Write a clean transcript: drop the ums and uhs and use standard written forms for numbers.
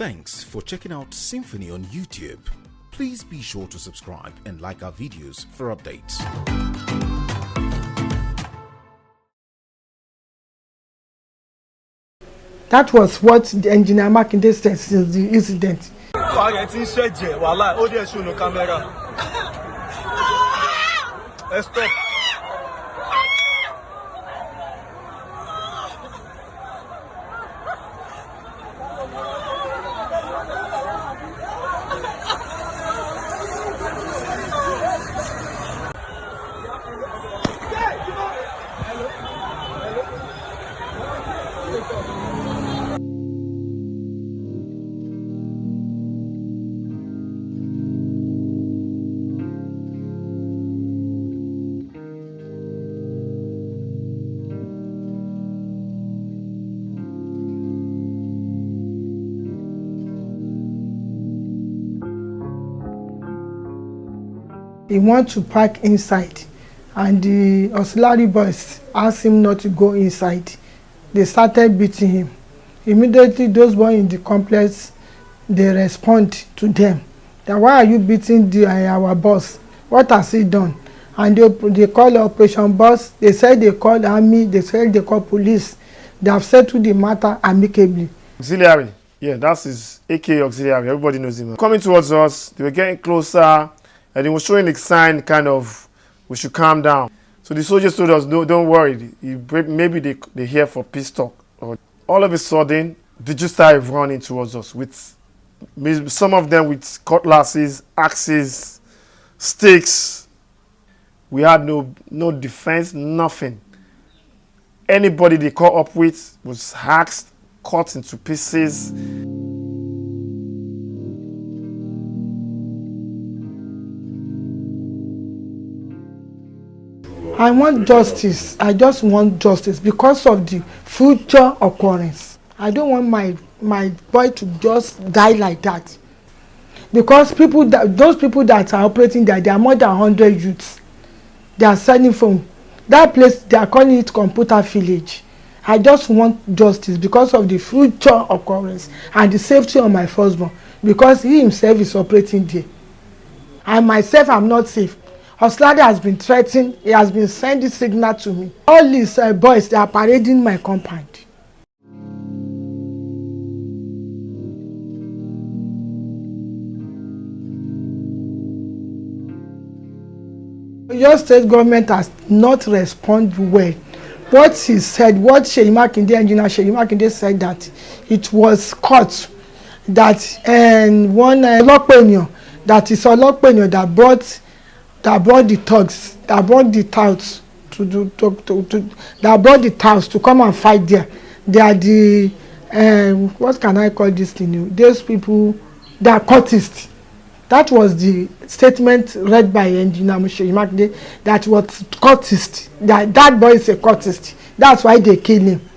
Thanks for checking out SYMFONI on YouTube. Please be sure to subscribe and like our videos for updates. That was what the engineer Makinde said since the incident. Let's stop. He wants to park inside, and the auxiliary boys asked him not to go inside. They started beating him. Immediately, those boys in the complex, they respond to them. That, why are you beating our boss? What has he done? And they call Operation Boss. They said they called army. They said they called police. They have settled the matter amicably. Auxiliary, yeah, that's his AK auxiliary. Everybody knows him. Coming towards us, they were getting closer. And he was showing a sign, kind of, we should calm down. So the soldiers told us, no, don't worry. Maybe they hear for peace talk. All of a sudden, they just started running towards us with some of them with cutlasses, axes, sticks. We had no defense, nothing. Anybody they caught up with was hacked, cut into pieces. I want justice. I just want justice because of the future occurrence. I don't want my boy to just die like that. Because those people that are operating there, there are more than 100 youths. They are selling phone. That place, they are calling it computer village. I just want justice because of the future occurrence and the safety of my firstborn. Because he himself is operating there. I myself am not safe. Auxiliary has been threatening. He has been sending signal to me. All these boys, they are parading my compound. Your state government has not responded well. What he said, what Seyi Makinde, engineer Seyi Makinde said that it was caught that one Olopeniyan, that is Olopeniyan that brought the thugs, that brought the touts that brought the touts to come and fight there. They are the what can I call this thing? Those people, they are cultists. That was the statement read by engineer Seyi Makinde, that was cultist. That boy is a cultist. That's why they kill him.